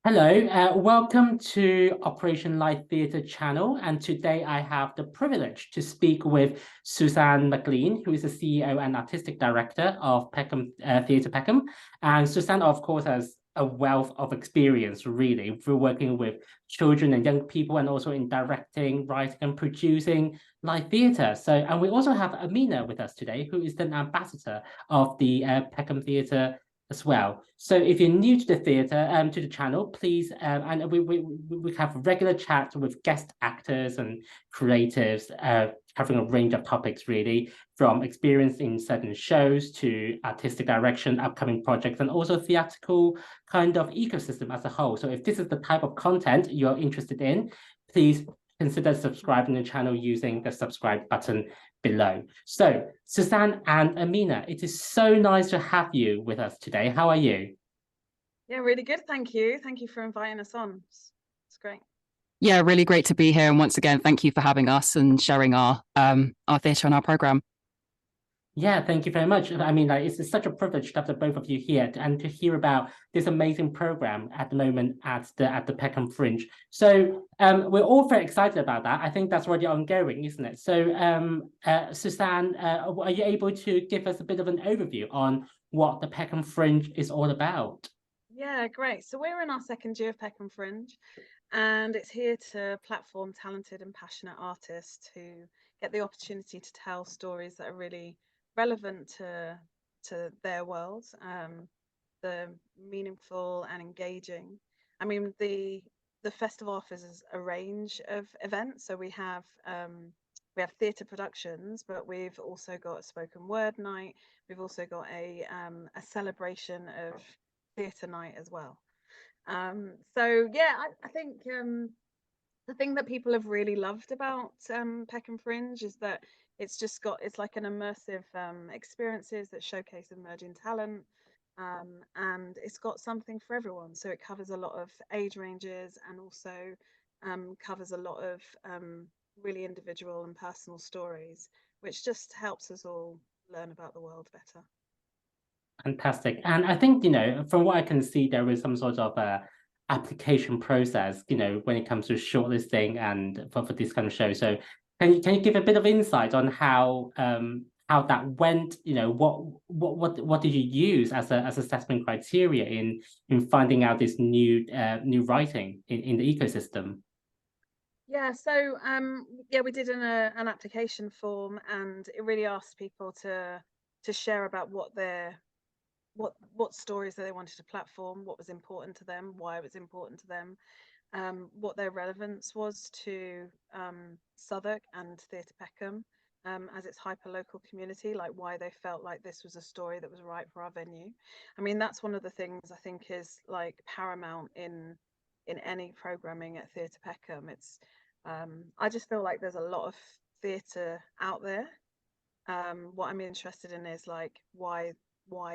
Hello, welcome to Operation Live Theatre channel. And today I have the privilege to speak with Suzanne Mclean, who is the CEO and Artistic Director of Peckham Theatre Peckham. And Suzanne, of course, has a wealth of experience, really, through working with children and young people and also in directing, writing, and producing live theatre. And we also have Amina with us today, who is the ambassador of the Peckham Theatre as well. So if you're new to the theatre, to the channel, please, and we have regular chats with guest actors and creatives, covering a range of topics really, from experience in certain shows to artistic direction, upcoming projects, and also theatrical kind of ecosystem as a whole. So if this is the type of content you're interested in, please consider subscribing to the channel using the subscribe button below. So, Suzanne and Amina, it is so nice to have you with us today. How are you? Yeah, really good. Thank you. Thank you for inviting us on. It's great. Yeah, really great to be here. And once again, thank you for having us and sharing our theatre and our programme. Yeah, thank you very much. I mean, it's such a privilege to have the both of you here and to hear about this amazing program at the moment at the Peckham Fringe. So we're all very excited about that. I think that's already ongoing, isn't it? So Suzanne, are you able to give us a bit of an overview on what the Peckham Fringe is all about? Yeah, great. So we're in our second year of Peckham Fringe, and it's here to platform talented and passionate artists who get the opportunity to tell stories that are really relevant to their world, the meaningful and engaging. I mean, the festival offers a range of events. So we have theatre productions, but we've also got a spoken word night. We've also got a celebration of theatre night as well. So yeah, I think the thing that people have really loved about Peckham Fringe is that it's like an immersive experiences that showcase emerging talent, and it's got something for everyone. So it covers a lot of age ranges and also covers a lot of really individual and personal stories, which just helps us all learn about the world better. Fantastic. And I think, from what I can see, there is some sort of application process, when it comes to shortlisting and for this kind of show. So can you give a bit of insight on how that went? What did you use as assessment criteria in finding out this new writing in the ecosystem? Yeah, so yeah, we did an application form, and it really asked people to share about what stories that they wanted to platform, what was important to them, why it was important to them, what their relevance was to Southwark and Theatre Peckham as its hyper-local community, like why they felt like this was a story that was right for our venue. I mean, that's one of the things I think is like paramount in any programming at Theatre Peckham. It's I just feel like there's a lot of theatre out there. What I'm interested in is like why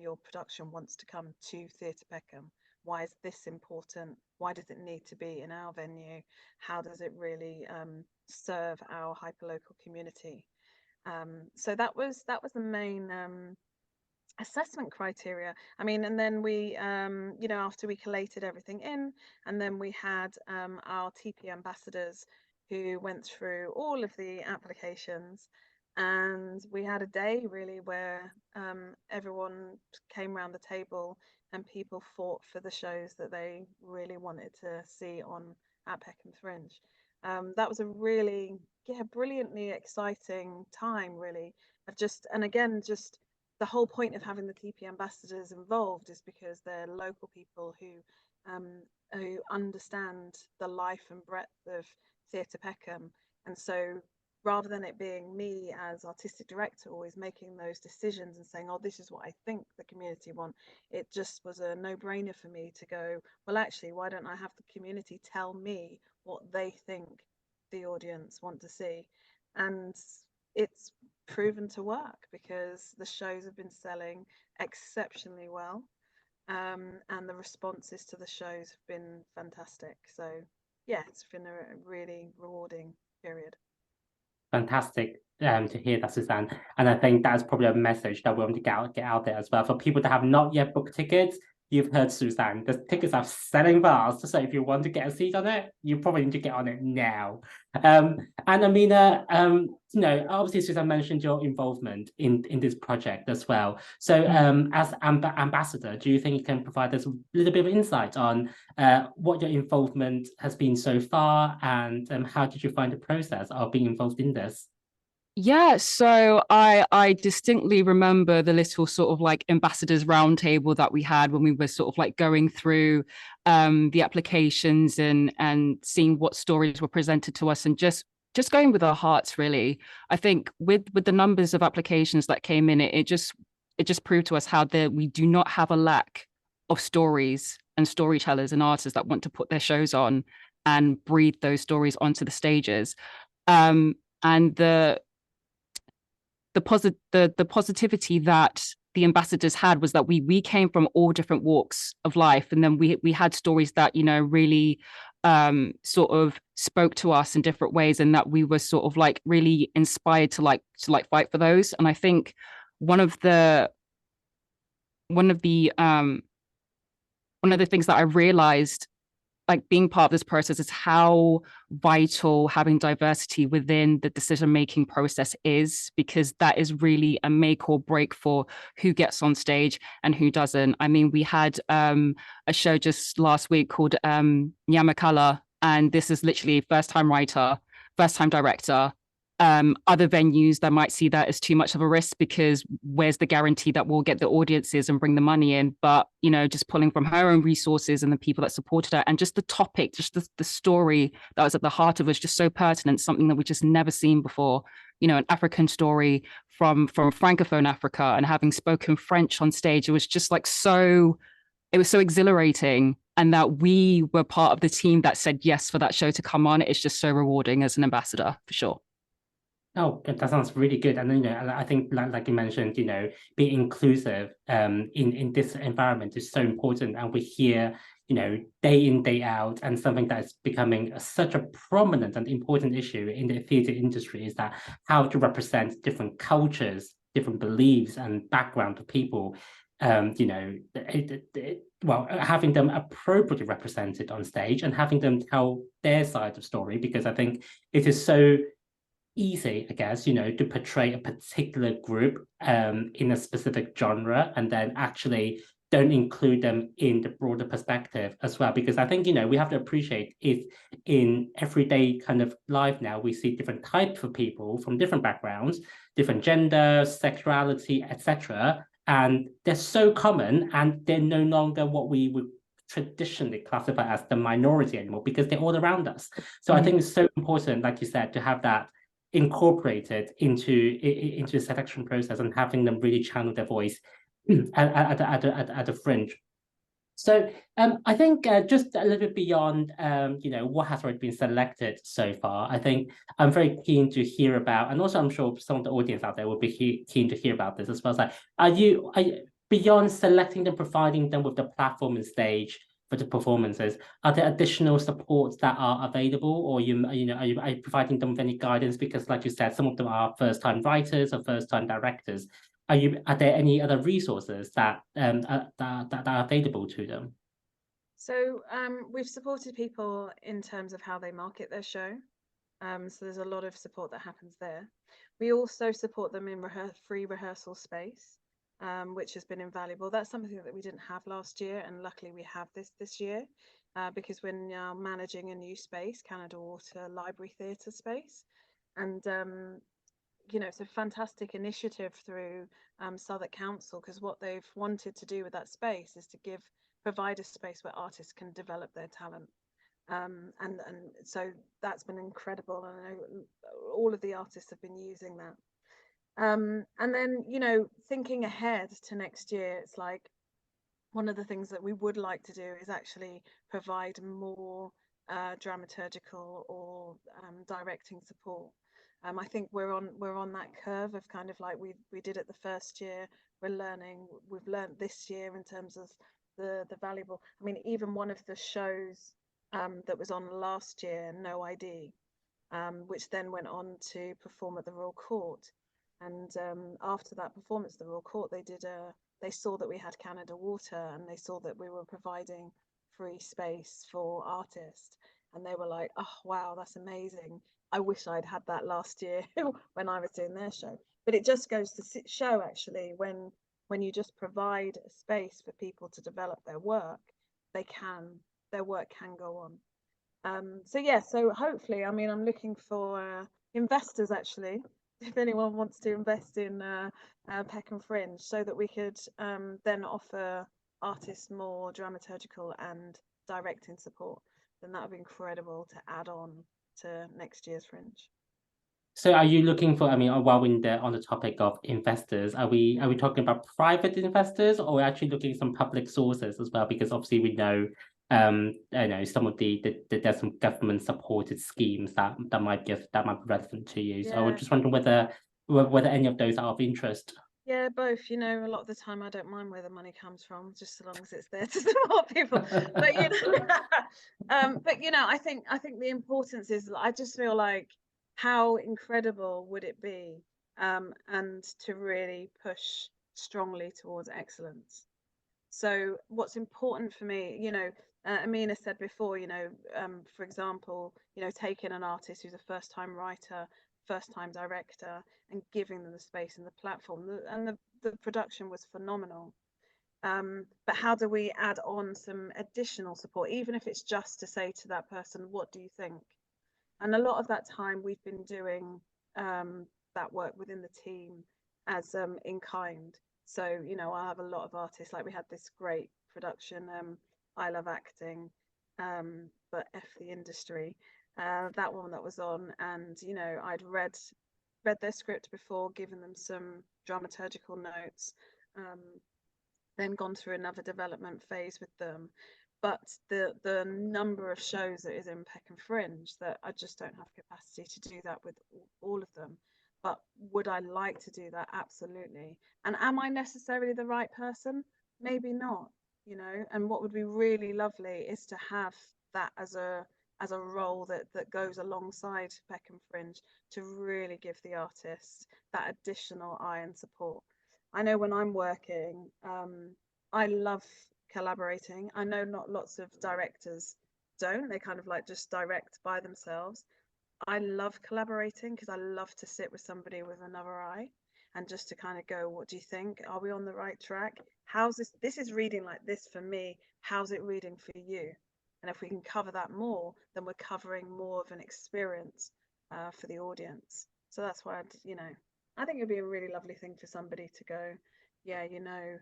your production wants to come to Theatre Peckham. Why is this important? Why does it need to be in our venue? How does it really serve our hyperlocal community? So that was the main assessment criteria. I mean, and then we, after we collated everything in, and then we had our TP ambassadors who went through all of the applications, and we had a day really where everyone came around the table and people fought for the shows that they really wanted to see on at Peckham Fringe. That was a really, brilliantly exciting time, really. And again, just the whole point of having the TP ambassadors involved is because they're local people who understand the life and breadth of Theatre Peckham, and so rather than it being me as artistic director always making those decisions and saying, oh, this is what I think the community want, it just was a no-brainer for me to go, well, actually, why don't I have the community tell me what they think the audience want to see? And it's proven to work because the shows have been selling exceptionally well, and the responses to the shows have been fantastic. So yeah, it's been a really rewarding period. Fantastic to hear that, Suzanne. And I think that's probably a message that we want to get out there as well. For people that have not yet booked tickets, you've heard Suzanne, the tickets are selling fast. So if you want to get a seat on it, you probably need to get on it now. And Amina, obviously Suzanne mentioned your involvement in this project as well. So as ambassador, do you think you can provide us a little bit of insight on what your involvement has been so far, and how did you find the process of being involved in this? Yeah, so I distinctly remember the little sort of like ambassadors roundtable that we had when we were sort of like going through the applications and seeing what stories were presented to us, and just going with our hearts, really. I think with the numbers of applications that came in, it just proved to us how we do not have a lack of stories and storytellers and artists that want to put their shows on and breathe those stories onto the stages. And the positivity that the ambassadors had was that we came from all different walks of life, and then we had stories that really sort of spoke to us in different ways, and that we were sort of like really inspired to fight for those. And I think one of the things that I realized, like being part of this process, is how vital having diversity within the decision-making process is, because that is really a make or break for who gets on stage and who doesn't. I mean, we had a show just last week called Nyamakala, and this is literally first-time writer, first-time director. Other venues that might see that as too much of a risk, because where's the guarantee that we'll get the audiences and bring the money in? But just pulling from her own resources and the people that supported her, and just the topic, just the story that was at the heart of it was just so pertinent, something that we just never seen before. An African story from Francophone Africa, and having spoken French on stage, it was just like it was so exhilarating. And that we were part of the team that said yes for that show to come on. It's just so rewarding as an ambassador, for sure. Oh, that sounds really good. And I think like you mentioned, being inclusive in this environment is so important. And we hear, day in, day out, and something that is becoming such a prominent and important issue in the theatre industry is that how to represent different cultures, different beliefs and background of people. Having them appropriately represented on stage and having them tell their side of story, because I think it is so easy, I guess, to portray a particular group in a specific genre, and then actually don't include them in the broader perspective as well. Because I think, we have to appreciate if in everyday kind of life now, we see different types of people from different backgrounds, different genders, sexuality, etc. And they're so common, and they're no longer what we would traditionally classify as the minority anymore, because they're all around us. So I think it's so important, like you said, to have that incorporated into the selection process, and having them really channel their voice at the fringe. So I think just a little bit beyond what has already been selected so far, I think I'm very keen to hear about, and also I'm sure some of the audience out there will be keen to hear about this as well. So are you beyond selecting them, providing them with the platform and stage for the performances, are there additional supports that are available, or are you providing them with any guidance? Because like you said, some of them are first-time writers or first-time directors. Are there any other resources that are available to them? So we've supported people in terms of how they market their show. So there's a lot of support that happens there. We also support them in free rehearsal space, which has been invaluable. That's something that we didn't have last year, and luckily we have this year, because we're now managing a new space, Canada Water Library Theatre space. And it's a fantastic initiative through Southwark Council, because what they've wanted to do with that space is to provide a space where artists can develop their talent. And so that's been incredible, and I know all of the artists have been using that. And then thinking ahead to next year, it's like one of the things that we would like to do is actually provide more dramaturgical or directing support. I think we're on that curve of kind of like we did it the first year. We've learned this year in terms of the valuable. I mean, even one of the shows that was on last year, No ID, which then went on to perform at the Royal Court. And after that performance at the Royal Court, they they saw that we had Canada Water, and they saw that we were providing free space for artists, and they were like, oh wow, that's amazing. I wish I'd had that last year when I was doing their show. But it just goes to show, actually, when you just provide a space for people to develop their work, their work can go on. So yeah, so hopefully, I mean, I'm looking for investors, actually, if anyone wants to invest in Peckham Fringe, so that we could then offer artists more dramaturgical and directing support. Then that would be incredible to add on to next year's Fringe. So are you looking for, I mean, while we're on the topic of investors, are we talking about private investors, or we're actually looking at some public sources as well? Because obviously we know, I know some of there's some government supported schemes that might be relevant to you. So I was just wondering whether any of those are of interest. Yeah, both. You know, a lot of the time I don't mind where the money comes from, just so long as it's there to support people. But you know, but you know, I think the importance is, I just feel like, how incredible would it be, and to really push strongly towards excellence. So what's important for me, you know, Amina said before, you know, for example, you know, taking an artist who's a first-time writer, first-time director, and giving them the space and the platform, and the production was phenomenal. But how do we add on some additional support, even if it's just to say to that person, what do you think? And a lot of that time we've been doing that work within the team as in kind. So, you know, I have a lot of artists, like we had this great production, I Love Acting, but F the Industry, that one that was on, and, you know, I'd read their script before, given them some dramaturgical notes, then gone through another development phase with them. But the number of shows that is in Peckham Fringe, that I just don't have capacity to do that with all of them. But would I like to do that? Absolutely. And am I necessarily the right person? Maybe not, you know. And what would be really lovely is to have that as a role that goes alongside Peckham Fringe, to really give the artists that additional eye and support. I know when I'm working, I love collaborating. I know not lots of directors don't. They kind of like just direct by themselves. I love collaborating because I love to sit with somebody with another eye, and just to kind of go, what do you think? Are we on the right track? How's this? This is reading like this for me. How's it reading for you? And if we can cover that more, then we're covering more of an experience for the audience. So that's why you know, I think it'd be a really lovely thing for somebody to go, yeah, you know,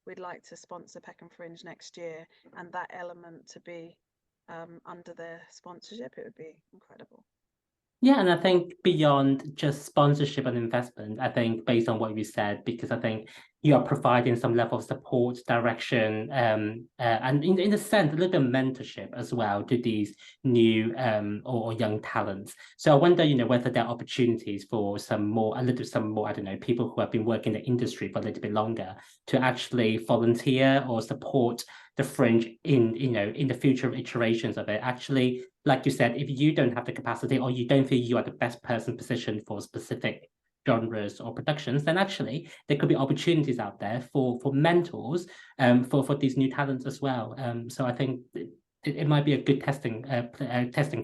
we'd like to sponsor Peckham Fringe next year, and that element to be under their sponsorship, it would be incredible. Yeah, and I think beyond just sponsorship and investment, I think based on what you said, because I think you are providing some level of support, direction, and in a sense, a little bit of mentorship as well to these new or young talents. So I wonder, you know, whether there are opportunities for some more, I don't know, people who have been working in the industry for a little bit longer to actually volunteer or support the Fringe in, you know, in the future iterations of it. Actually, like you said, if you don't have the capacity, or you don't feel you are the best person positioned for specific genres or productions, then actually there could be opportunities out there for mentors for these new talents as well. So I think it might be a good testing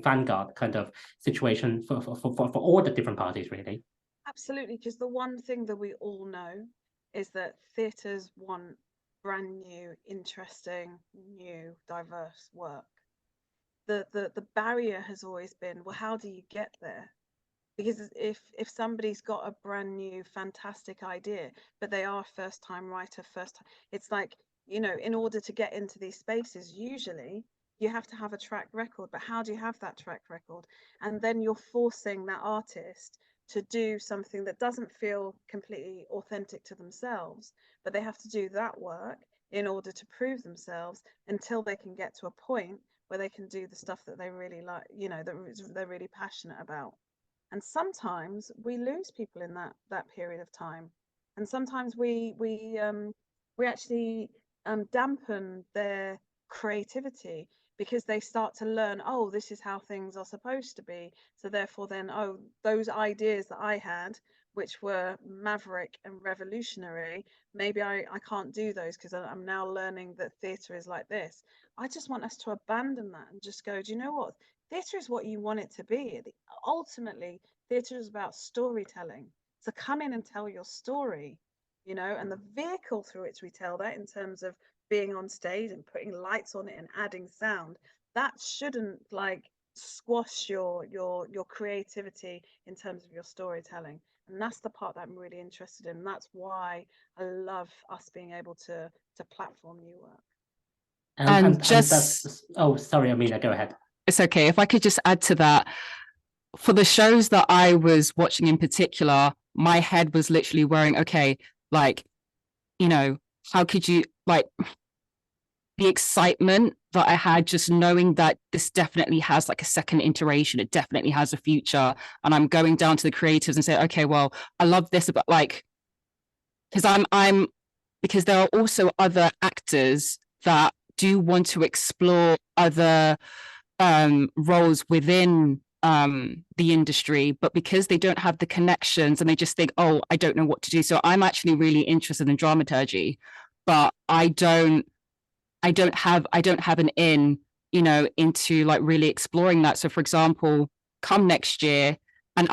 vanguard kind of situation for all the different parties, really. Absolutely, because the one thing that we all know is that theatres want brand new, interesting, new, diverse work. The barrier has always been, well, how do you get there? Because if somebody's got a brand new fantastic idea, but they are a first-time writer, it's like, you know, in order to get into these spaces, usually you have to have a track record. But how do you have that track record? And then you're forcing that artist to do something that doesn't feel completely authentic to themselves, but they have to do that work in order to prove themselves, until they can get to a point where they can do the stuff that they really like, you know, that they're really passionate about. And sometimes we lose people in that period of time, and sometimes we actually dampen their creativity, because they start to learn, oh, this is how things are supposed to be, so therefore then, oh, those ideas that I had which were maverick and revolutionary. Maybe I can't do those because I'm now learning that theatre is like this. I just want us to abandon that and just go, do you know what? Theatre is what you want it to be. Ultimately, theatre is about storytelling. So come in and tell your story, you know, and the vehicle through which we tell that in terms of being on stage and putting lights on it and adding sound, that shouldn't like squash your creativity in terms of your storytelling. And that's the part that I'm really interested in. That's why I love us being able to platform new work. And that's, oh, sorry, Amina, go ahead. It's okay. If I could just add to that, for the shows that I was watching in particular, my head was literally worrying, okay, like, you know, how could you, like, the excitement that I had just knowing that this definitely has like a second iteration, it definitely has a future. And I'm going down to the creators and say, okay, well, I love this about like, because because there are also other actors that do want to explore other roles within the industry, but because they don't have the connections and they just think, oh, I don't know what to do. So I'm actually really interested in dramaturgy, but I don't have an in, you know, into like really exploring that. So for example, come next year, and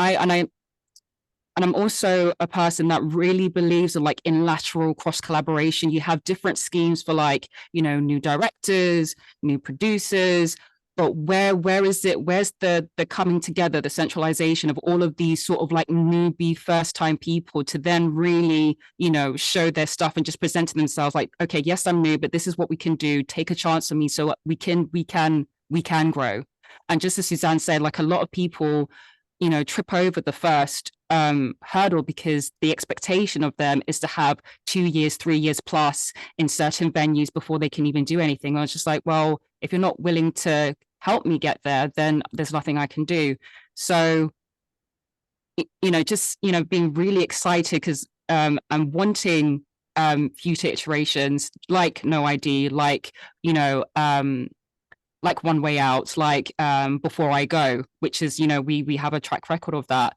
I'm also a person that really believes in like in lateral cross collaboration. You have different schemes for like, you know, new directors, new producers, but where is it? Where's the coming together, the centralization of all of these sort of like newbie first time people to then really, you know, show their stuff and just present to themselves like, okay, yes, I'm new, but this is what we can do. Take a chance on me so we can grow. And just as Suzanne said, like a lot of people, you know, trip over the first hurdle because the expectation of them is to have 2 years, 3 years plus in certain venues before they can even do anything. I was just like, well, if you're not willing to help me get there, then there's nothing I can do. So, you know, just, you know, being really excited because I'm wanting future iterations like No ID, like, you know, like One Way Out, like Before I Go, which is, you know, we have a track record of that.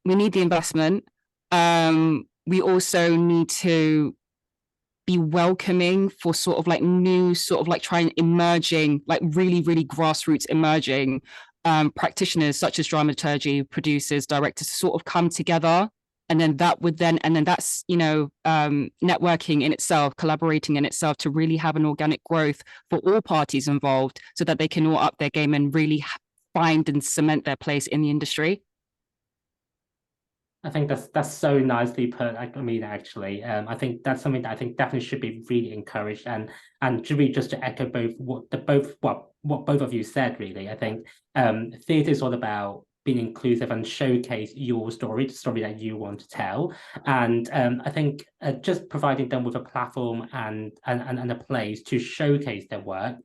We need the investment. We also need to be welcoming for sort of like new, sort of like trying emerging, like really, really grassroots emerging practitioners such as dramaturgy, producers, directors to sort of come together. And then that's, you know, networking in itself, collaborating in itself to really have an organic growth for all parties involved so that they can all up their game and really find and cement their place in the industry. I think that's so nicely put. I mean, actually, I think that's something that I think definitely should be really encouraged. And really just to echo what both of you said, really, I think theatre is all about being inclusive and showcase your story, the story that you want to tell. And I think just providing them with a platform and a place to showcase their work,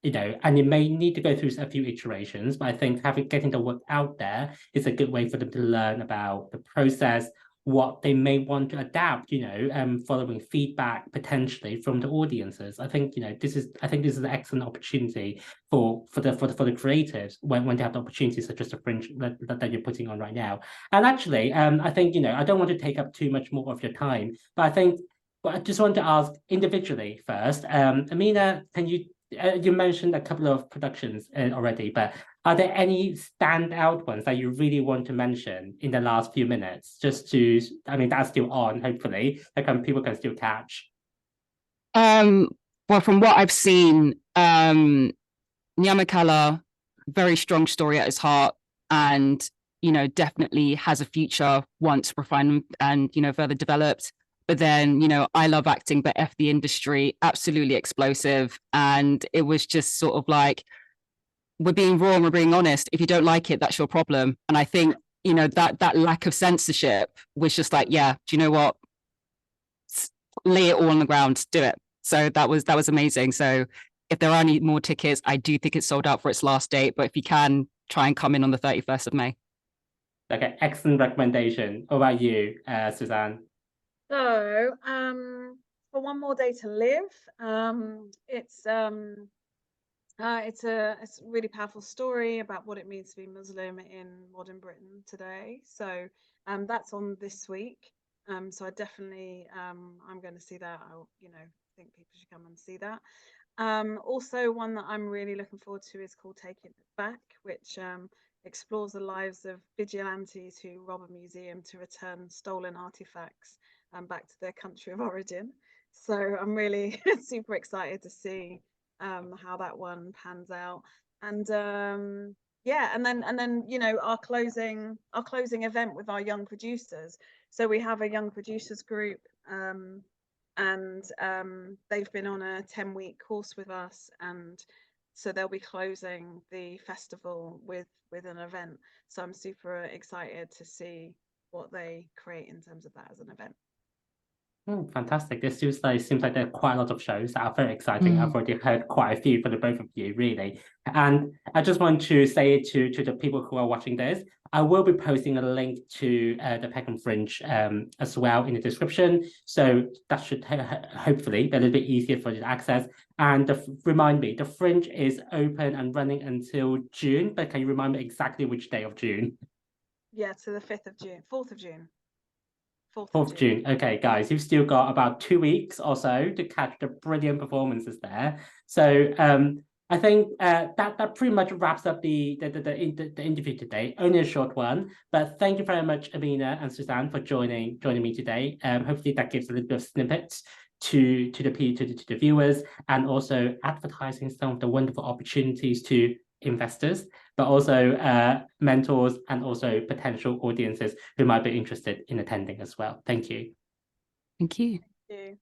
you know, and it may need to go through a few iterations, but I think getting the work out there is a good way for them to learn about the process, what they may want to adapt, you know, following feedback potentially from the audiences. I think, you know, this is an excellent opportunity for the creatives when they have the opportunities such as the Fringe that you're putting on right now. And actually, I think, you know, I don't want to take up too much more of your time, but I think, I just want to ask individually first, Amina, can you mentioned a couple of productions already, but are there any standout ones that you really want to mention in the last few minutes? Just to, I mean, that's still on, hopefully, like people can still catch. Well, from what I've seen, Nyamakala, very strong story at his heart, and you know, definitely has a future once refined and you know further developed. But then, you know, I love acting, but F the industry, absolutely explosive. And it was just sort of like, we're being raw and we're being honest. If you don't like it, that's your problem. And I think, you know, that lack of censorship was just like, yeah, do you know what? Lay it all on the ground, do it. So that was amazing. So if there are any more tickets, I do think it's sold out for its last date. But if you can, try and come in on the 31st of May. Okay, excellent recommendation. What about you, Suzanne? So, for One More Day to Live, it's It's a really powerful story about what it means to be Muslim in modern Britain today. So that's on this week. So I definitely I'm going to see that. I think people should come and see that. Also, one that I'm really looking forward to is called Taking It Back, which explores the lives of vigilantes who rob a museum to return stolen artifacts back to their country of origin. So I'm really super excited to see how that one pans out. And yeah, and then our closing event with our young producers. So we have a young producers group, and they've been on a 10-week course with us, and so they'll be closing the festival with an event. So I'm super excited to see what they create in terms of that as an event. Fantastic. This seems like there are quite a lot of shows that are very exciting. I've already heard quite a few for the both of you, really. And I just want to say to the people who are watching this, I will be posting a link to the Peckham Fringe as well in the description. So that should hopefully be a little bit easier for you to access. And remind me, the Fringe is open and running until June, but can you remind me exactly which day of June? Yeah, to the 5th of June, 4th of June. 4th of June. Okay, guys, you've still got about 2 weeks or so to catch the brilliant performances there. So I think that pretty much wraps up the interview today. Only a short one, but thank you very much, Amina and Suzanne, for joining me today. Hopefully that gives a little bit of snippets to the viewers, and also advertising some of the wonderful opportunities to investors, but also mentors and also potential audiences who might be interested in attending as well. Thank you. Thank you. Thank you.